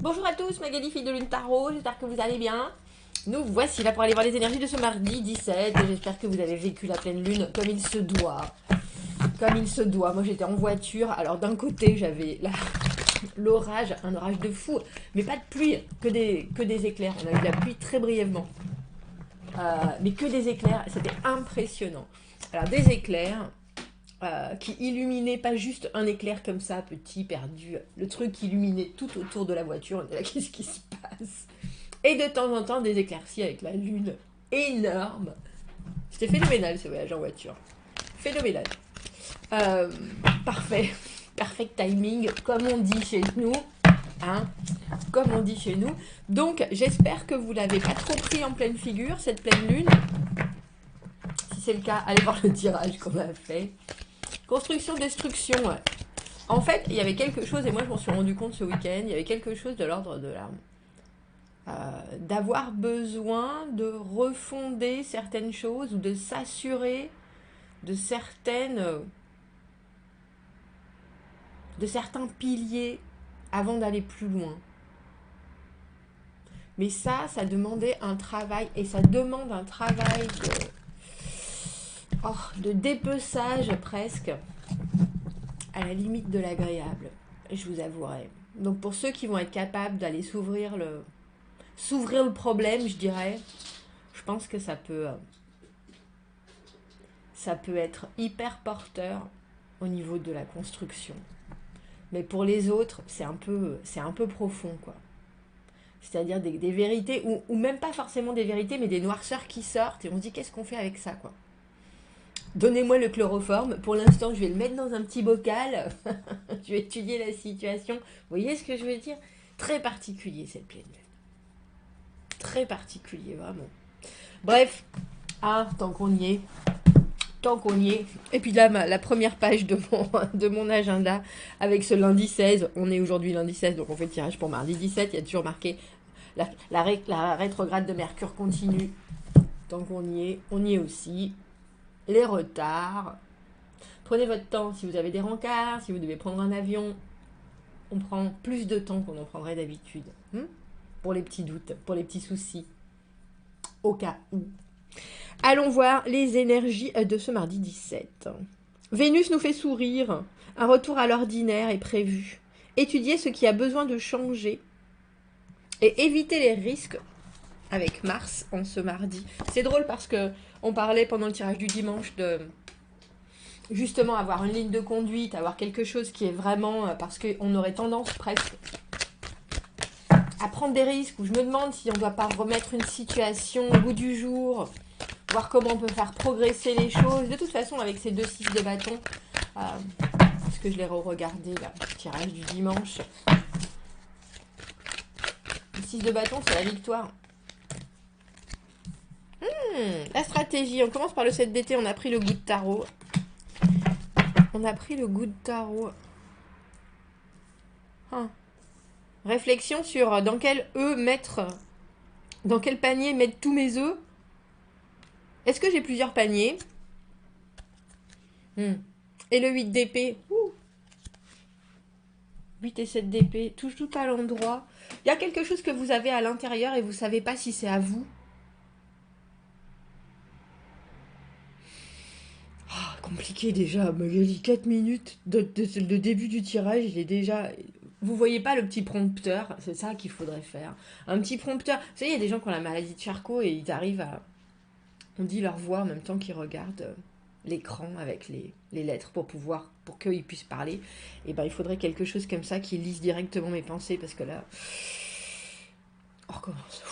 Bonjour à tous, Magali, fille de Lune Tarot, j'espère que vous allez bien. Nous voici là pour aller voir les énergies de ce mardi 17. J'espère que vous avez vécu la pleine lune comme il se doit. Comme il se doit. Moi j'étais en voiture, alors d'un côté j'avais l'orage, un orage de fou, mais pas de pluie, que des éclairs. On a eu de la pluie très brièvement. Mais que des éclairs, c'était impressionnant. Alors des éclairs, qui illuminait pas juste un éclair comme ça, petit, perdu, le truc qui illuminait tout autour de la voiture. On est là, qu'est-ce qui se passe? Et de temps en temps, des éclaircies avec la lune énorme. C'était phénoménal ce voyage en voiture. Phénoménal. Euh, Parfait. Perfect timing, comme on dit chez nous. Hein, comme on dit chez nous. Donc, j'espère que vous l'avez pas trop pris en pleine figure, cette pleine lune. Si c'est le cas, allez voir le tirage qu'on a fait. Construction, destruction. Ouais. En fait, il y avait quelque chose, et moi je m'en suis rendu compte ce week-end, il y avait quelque chose de l'ordre de la... d'avoir besoin de refonder certaines choses ou de s'assurer de de certains piliers avant d'aller plus loin. Mais ça demandait un travail, et ça demande un travail de dépeçage presque, à la limite de l'agréable, je vous avouerai. Donc pour ceux qui vont être capables d'aller s'ouvrir le problème, je dirais, je pense que ça peut être hyper porteur au niveau de la construction. Mais pour les autres, c'est un peu profond, quoi. C'est-à-dire des vérités, ou même pas forcément des vérités, mais des noirceurs qui sortent, et on se dit, qu'est-ce qu'on fait avec ça, quoi. Donnez-moi le chloroforme. Pour l'instant, je vais le mettre dans un petit bocal. Je vais étudier la situation. Vous voyez ce que je veux dire? Très particulier, cette pleine lune. Très particulier, vraiment. Bref, tant qu'on y est. Tant qu'on y est. Et puis là, la première page de mon agenda avec ce lundi 16. On est aujourd'hui lundi 16, donc on fait le tirage pour mardi 17. Il y a toujours marqué la rétrograde de Mercure continue. Tant qu'on on y est aussi. Les retards. Prenez votre temps si vous avez des rencarts, si vous devez prendre un avion. On prend plus de temps qu'on en prendrait d'habitude. Pour les petits doutes, pour les petits soucis. Au cas où. Allons voir les énergies de ce mardi 17. Vénus nous fait sourire. Un retour à l'ordinaire est prévu. Étudier ce qui a besoin de changer. Et éviter les risques avec Mars en ce mardi. C'est drôle parce que on parlait pendant le tirage du dimanche de justement avoir une ligne de conduite, avoir quelque chose qui est vraiment... Parce qu'on aurait tendance presque à prendre des risques, où je me demande si on ne doit pas remettre une situation au goût du jour, voir comment on peut faire progresser les choses. De toute façon, avec ces 2 6 de bâton, parce que je l'ai re-regardé, là, le tirage du dimanche. Le 6 de bâton, c'est la victoire. La stratégie, on commence par le 7 d'été, on a pris le goût de tarot. On a pris le goût de tarot. Réflexion sur dans quel dans quel panier mettre tous mes œufs. Est-ce que j'ai plusieurs paniers? Et le 8 d'épée. 8 et 7 d'épée, touche tout à l'endroit. Il y a quelque chose que vous avez à l'intérieur et vous ne savez pas si c'est à vous. Compliqué déjà, Magali, 4 minutes de début du tirage, il est déjà... Vous voyez pas le petit prompteur, c'est ça qu'il faudrait faire. Un petit prompteur. Vous savez, il y a des gens qui ont la maladie de Charcot et ils arrivent à... On dit leur voix en même temps qu'ils regardent l'écran avec les lettres pour qu'ils puissent parler. Et ben il faudrait quelque chose comme ça qui lise directement mes pensées parce que là... On recommence.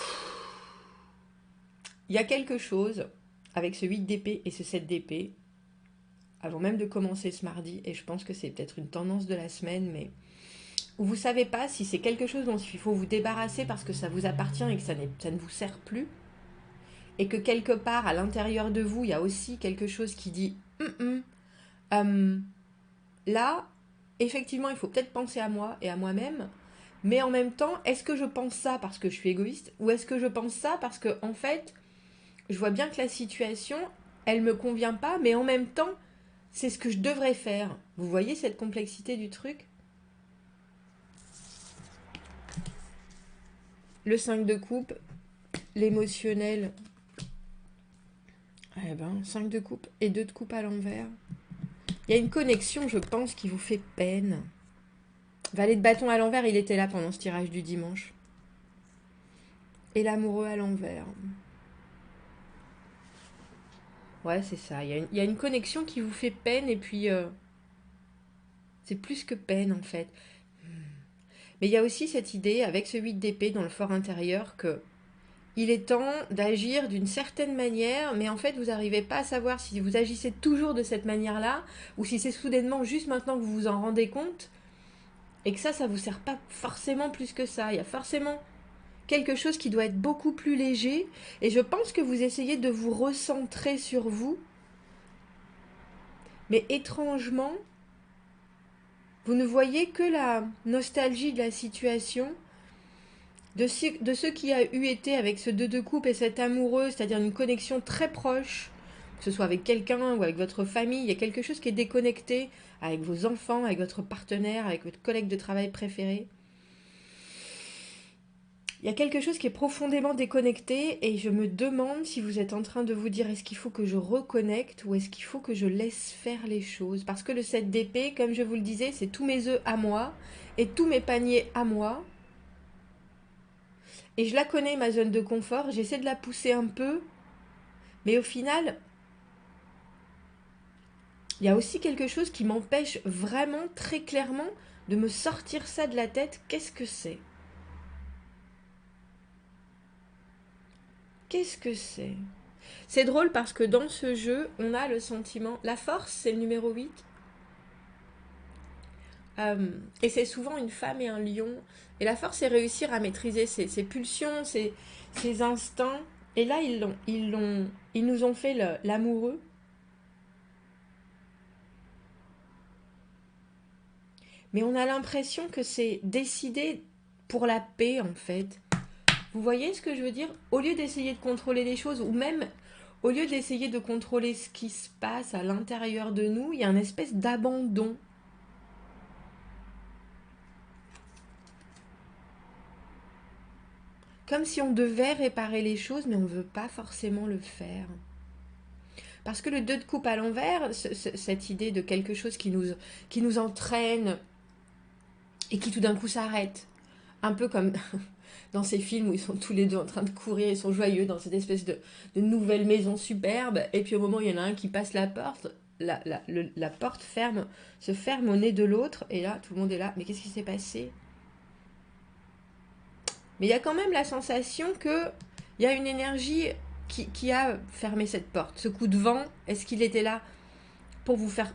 Il y a quelque chose avec ce 8 d'épée et ce 7 d'épée avant même de commencer ce mardi, et je pense que c'est peut-être une tendance de la semaine, mais où vous ne savez pas si c'est quelque chose dont il faut vous débarrasser parce que ça vous appartient et que ça ne vous sert plus, et que quelque part, à l'intérieur de vous, il y a aussi quelque chose qui dit là, effectivement, il faut peut-être penser à moi et à moi-même, mais en même temps, est-ce que je pense ça parce que je suis égoïste, ou est-ce que je pense ça parce que, en fait, je vois bien que la situation, elle me convient pas, mais en même temps, c'est ce que je devrais faire. Vous voyez cette complexité du truc? le 5 de coupe, l'émotionnel. Eh ben, 5 de coupe et 2 de coupe à l'envers. Il y a une connexion, je pense, qui vous fait peine. Valet de bâton à l'envers, il était là pendant ce tirage du dimanche. Et l'amoureux à l'envers. Ouais, c'est ça. Il y a une connexion qui vous fait peine et puis... c'est plus que peine, en fait. Mais il y a aussi cette idée, avec ce 8 d'épée dans le fort intérieur, que il est temps d'agir d'une certaine manière, mais en fait, vous n'arrivez pas à savoir si vous agissez toujours de cette manière-là, ou si c'est soudainement juste maintenant que vous vous en rendez compte, et que ça vous sert pas forcément plus que ça. Il y a forcément quelque chose qui doit être beaucoup plus léger, et je pense que vous essayez de vous recentrer sur vous, mais étrangement, vous ne voyez que la nostalgie de la situation, de ce qui a eu été avec ce 2 de coupe et cet amoureux, c'est-à-dire une connexion très proche, que ce soit avec quelqu'un ou avec votre famille, il y a quelque chose qui est déconnecté avec vos enfants, avec votre partenaire, avec votre collègue de travail préféré. Il y a quelque chose qui est profondément déconnecté et je me demande si vous êtes en train de vous dire est-ce qu'il faut que je reconnecte ou est-ce qu'il faut que je laisse faire les choses. Parce que le 7 d'épée, comme je vous le disais, c'est tous mes œufs à moi et tous mes paniers à moi. Et je la connais, ma zone de confort, j'essaie de la pousser un peu, mais au final, il y a aussi quelque chose qui m'empêche vraiment très clairement de me sortir ça de la tête. Qu'est-ce que c'est ? Qu'est-ce que c'est ? C'est drôle parce que dans ce jeu, on a le sentiment... La force, c'est le numéro 8. Et c'est souvent une femme et un lion. Et la force, c'est réussir à maîtriser ses pulsions, ses instincts. Et là, ils nous ont fait l'amoureux. Mais on a l'impression que c'est décidé pour la paix, en fait. Vous voyez ce que je veux dire ? Au lieu d'essayer de contrôler les choses, ou même au lieu d'essayer de contrôler ce qui se passe à l'intérieur de nous, il y a une espèce d'abandon. Comme si on devait réparer les choses, mais on ne veut pas forcément le faire. Parce que le 2 de coupe à l'envers, cette idée de quelque chose qui nous entraîne et qui tout d'un coup s'arrête. Un peu comme dans ces films où ils sont tous les deux en train de courir, ils sont joyeux dans cette espèce de nouvelle maison superbe. Et puis au moment où il y en a un qui passe la porte, la porte se ferme au nez de l'autre. Et là, tout le monde est là. Mais qu'est-ce qui s'est passé ? Mais il y a quand même la sensation qu'il y a une énergie qui a fermé cette porte. Ce coup de vent, est-ce qu'il était là pour vous faire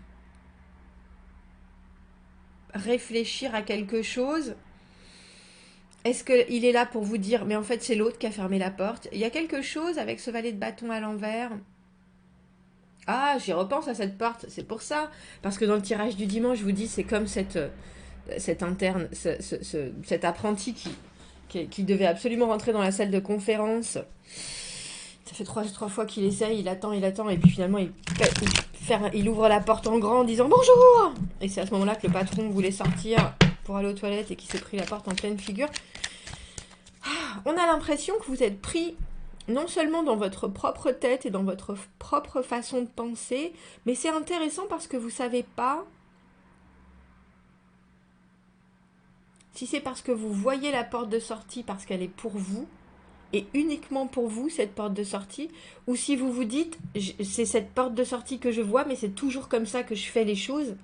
réfléchir à quelque chose ? Est-ce qu'il est là pour vous dire, mais en fait c'est l'autre qui a fermé la porte ? Il y a quelque chose avec ce valet de bâton à l'envers. Ah, j'y repense à cette porte, c'est pour ça. Parce que dans le tirage du dimanche, je vous dis, c'est comme cet interne, cet apprenti qui devait absolument rentrer dans la salle de conférence. Ça fait trois fois qu'il essaye, il attend, et puis finalement il ouvre la porte en grand en disant bonjour. Et c'est à ce moment-là que le patron voulait sortir pour aller aux toilettes et qu'il s'est pris la porte en pleine figure. On a l'impression que vous êtes pris non seulement dans votre propre tête et dans votre propre façon de penser, mais c'est intéressant parce que vous ne savez pas si c'est parce que vous voyez la porte de sortie parce qu'elle est pour vous, et uniquement pour vous, cette porte de sortie, ou si vous vous dites, c'est cette porte de sortie que je vois, mais c'est toujours comme ça que je fais les choses.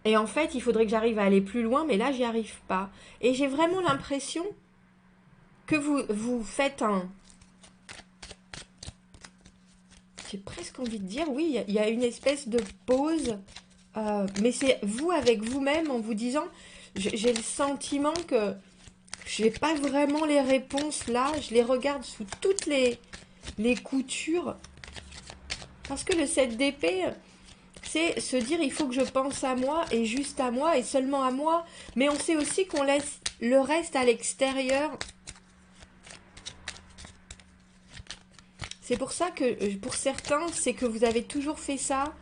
Et en fait, il faudrait que j'arrive à aller plus loin, mais là, j'y arrive pas. Et j'ai vraiment l'impression que vous faites j'ai presque envie de dire, oui, il y a une espèce de pause, mais c'est vous avec vous-même en vous disant, j'ai le sentiment que je n'ai pas vraiment les réponses là, je les regarde sous toutes les coutures. Parce que le 7 d'épée, c'est se dire il faut que je pense à moi et juste à moi et seulement à moi. Mais on sait aussi qu'on laisse le reste à l'extérieur. C'est pour ça que pour certains, c'est que vous avez toujours fait ça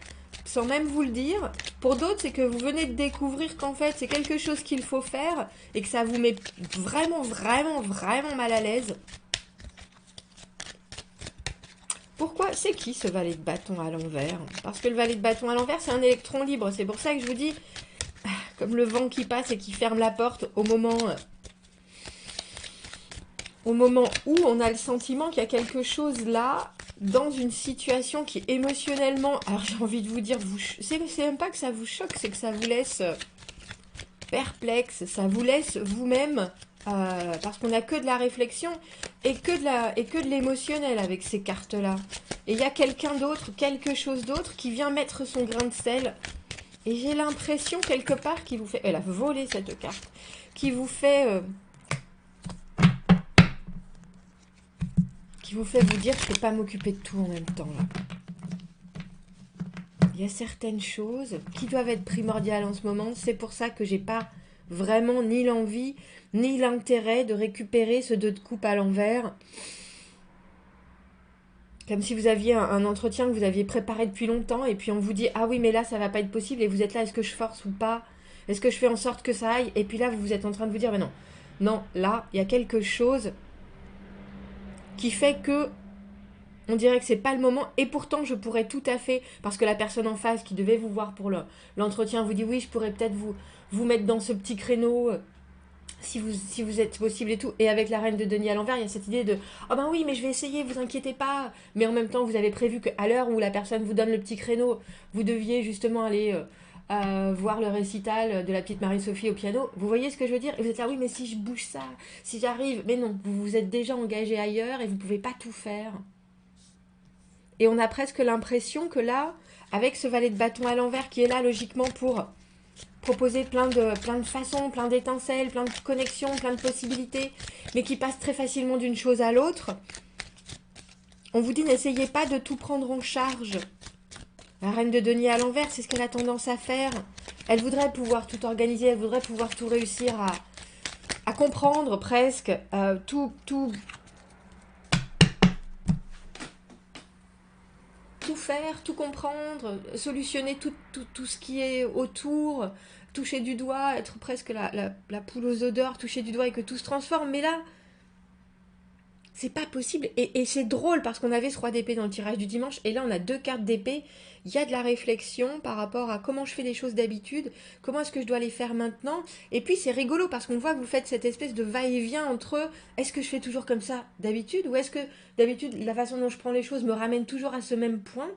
sans même vous le dire. Pour d'autres, c'est que vous venez de découvrir qu'en fait, c'est quelque chose qu'il faut faire et que ça vous met vraiment, vraiment, vraiment mal à l'aise. Pourquoi? C'est qui ce valet de bâton à l'envers? Parce que le valet de bâton à l'envers, c'est un électron libre. C'est pour ça que je vous dis, comme le vent qui passe et qui ferme la porte au moment où on a le sentiment qu'il y a quelque chose là, dans une situation qui émotionnellement, alors j'ai envie de vous dire, c'est même pas que ça vous choque, c'est que ça vous laisse perplexe, ça vous laisse vous-même, parce qu'on n'a que de la réflexion et que de l'émotionnel avec ces cartes-là. Et il y a quelqu'un d'autre, quelque chose d'autre qui vient mettre son grain de sel. Et j'ai l'impression quelque part qu'il vous fait, elle a volé cette carte, qui vous fait vous dire je ne peux pas m'occuper de tout en même temps là. Il y a certaines choses qui doivent être primordiales en ce moment. C'est pour ça que j'ai pas vraiment ni l'envie ni l'intérêt de récupérer ce 2 de coupe à l'envers. Comme si vous aviez un entretien que vous aviez préparé depuis longtemps et puis on vous dit ah oui mais là ça va pas être possible et vous êtes là, est-ce que je force ou pas? Est-ce que je fais en sorte que ça aille? Et puis là vous êtes en train de vous dire mais non, non, là il y a quelque chose qui fait que on dirait que c'est pas le moment et pourtant je pourrais tout à fait, parce que la personne en face qui devait vous voir pour l'entretien vous dit oui je pourrais peut-être vous mettre dans ce petit créneau si vous êtes possible et tout. Et avec la reine de denier à l'envers, il y a cette idée de « Oh ben oui, mais je vais essayer, vous inquiétez pas !» Mais en même temps, vous avez prévu qu'à l'heure où la personne vous donne le petit créneau, vous deviez justement aller voir le récital de la petite Marie-Sophie au piano. Vous voyez ce que je veux dire? Et vous êtes là « Oui, mais si je bouge ça, si j'arrive... » Mais non, vous vous êtes déjà engagé ailleurs et vous pouvez pas tout faire. Et on a presque l'impression que là, avec ce valet de bâton à l'envers qui est là logiquement pour proposer plein de façons, plein d'étincelles, plein de connexions, plein de possibilités, mais qui passent très facilement d'une chose à l'autre. On vous dit n'essayez pas de tout prendre en charge. La reine de denier à l'envers, c'est ce qu'elle a tendance à faire. Elle voudrait pouvoir tout organiser, elle voudrait pouvoir tout réussir à comprendre presque, tout faire, tout comprendre, solutionner tout ce qui est autour, toucher du doigt, être presque la poule aux odeurs, toucher du doigt et que tout se transforme. Mais là, c'est pas possible. Et c'est drôle parce qu'on avait ce roi d'épée dans le tirage du dimanche et là on a 2 cartes d'épée. Il y a de la réflexion par rapport à comment je fais les choses d'habitude, comment est-ce que je dois les faire maintenant. Et puis c'est rigolo parce qu'on voit que vous faites cette espèce de va-et-vient entre est-ce que je fais toujours comme ça d'habitude ou est-ce que d'habitude la façon dont je prends les choses me ramène toujours à ce même point.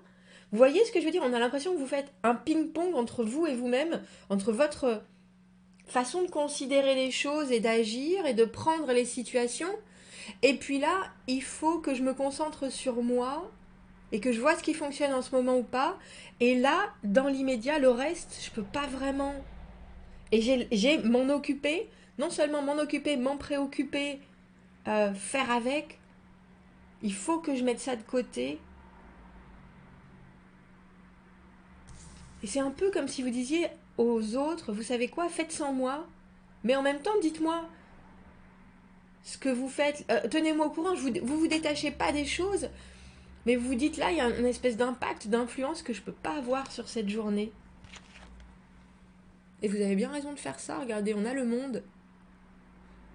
Vous voyez ce que je veux dire? On a l'impression que vous faites un ping-pong entre vous et vous-même, entre votre façon de considérer les choses et d'agir et de prendre les situations. Et puis là, il faut que je me concentre sur moi et que je vois ce qui fonctionne en ce moment ou pas. Et là, dans l'immédiat, le reste, je peux pas vraiment. Et j'ai m'en occuper, non seulement m'en occuper, m'en préoccuper, faire avec. Il faut que je mette ça de côté. Et c'est un peu comme si vous disiez aux autres, vous savez quoi, faites sans moi, mais en même temps, dites-moi ce que vous faites. Tenez-moi au courant, vous détachez pas des choses, mais vous vous dites là, il y a une espèce d'impact, d'influence que je peux pas avoir sur cette journée. Et vous avez bien raison de faire ça, regardez, on a le monde.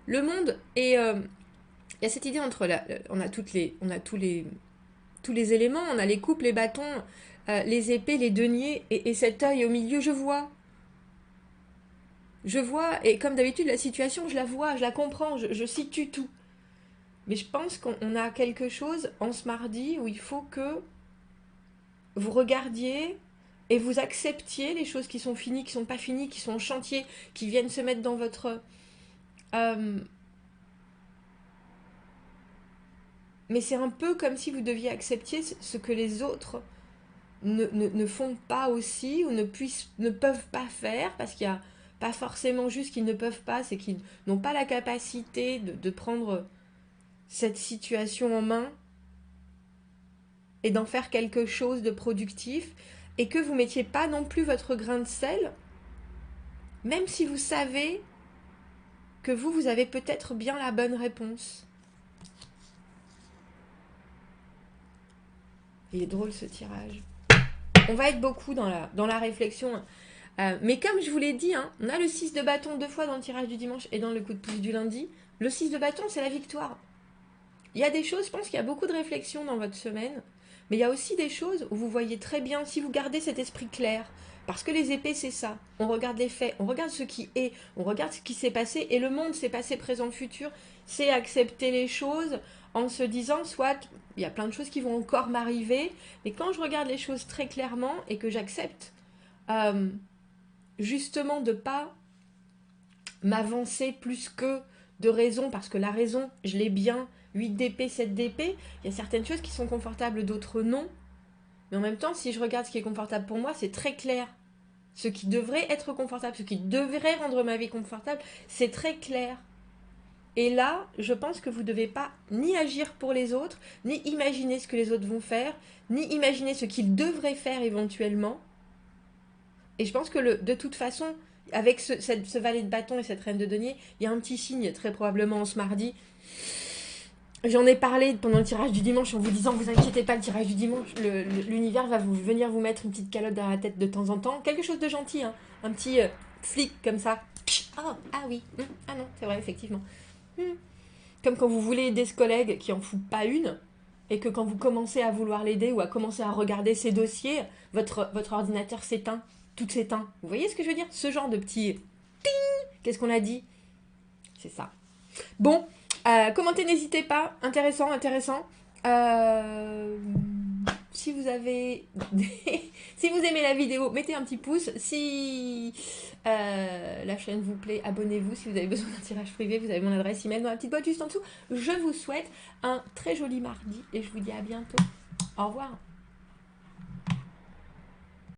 Le monde, et il y a cette idée entre on a tous les éléments, on a les coupes, les bâtons, les épées, les deniers, et cet œil au milieu, je vois, et comme d'habitude, la situation, je la vois, je la comprends, je situe tout. Mais je pense qu'on a quelque chose en ce mardi où il faut que vous regardiez et vous acceptiez les choses qui sont finies, qui sont pas finies, qui sont en chantier, qui viennent se mettre dans votre... Mais c'est un peu comme si vous deviez accepter ce que les autres ne font pas aussi ou ne peuvent pas faire, parce qu'il n'y a pas forcément juste qu'ils ne peuvent pas, c'est qu'ils n'ont pas la capacité de prendre cette situation en main et d'en faire quelque chose de productif, et que vous mettiez pas non plus votre grain de sel, même si vous savez que vous avez peut-être bien la bonne réponse. Il est drôle ce tirage. On va être beaucoup dans la réflexion. Mais comme je vous l'ai dit, hein, on a le 6 de bâton 2 fois dans le tirage du dimanche et dans le coup de pouce du lundi. Le 6 de bâton, c'est la victoire. Il y a des choses, je pense qu'il y a beaucoup de réflexions dans votre semaine, mais il y a aussi des choses où vous voyez très bien, si vous gardez cet esprit clair, parce que les épées, c'est ça. On regarde les faits, on regarde ce qui est, on regarde ce qui s'est passé, et le monde, c'est passé, présent, futur, c'est accepter les choses en se disant, soit, il y a plein de choses qui vont encore m'arriver, mais quand je regarde les choses très clairement et que j'accepte, justement, de pas m'avancer plus que de raison, parce que la raison, je l'ai bien, 8 d'épée, 7 d'épée, il y a certaines choses qui sont confortables, d'autres non. Mais en même temps, si je regarde ce qui est confortable pour moi, c'est très clair. Ce qui devrait être confortable, ce qui devrait rendre ma vie confortable, c'est très clair. Et là, je pense que vous ne devez pas ni agir pour les autres, ni imaginer ce que les autres vont faire, ni imaginer ce qu'ils devraient faire éventuellement. Et je pense que de toute façon, avec ce valet de bâton et cette reine de denier, il y a un petit signe, très probablement en ce mardi. J'en ai parlé pendant le tirage du dimanche en vous disant, vous inquiétez pas, le tirage du dimanche, l'univers va venir vous mettre une petite calotte dans la tête de temps en temps. Quelque chose de gentil, hein. Un petit flic comme ça. Oh, ah oui, ah non, c'est vrai, effectivement. Comme quand vous voulez aider ce collègue qui en fout pas une, et que quand vous commencez à vouloir l'aider ou à commencer à regarder ses dossiers, votre ordinateur s'éteint, tout s'éteint. Vous voyez ce que je veux dire? Ce genre de petit... Qu'est-ce qu'on a dit? C'est ça. Bon, commentez, n'hésitez pas. Intéressant. Si vous avez... si vous aimez la vidéo, mettez un petit pouce. Si la chaîne vous plaît, abonnez-vous. Si vous avez besoin d'un tirage privé, vous avez mon adresse email dans la petite boîte juste en dessous. Je vous souhaite un très joli mardi et je vous dis à bientôt. Au revoir.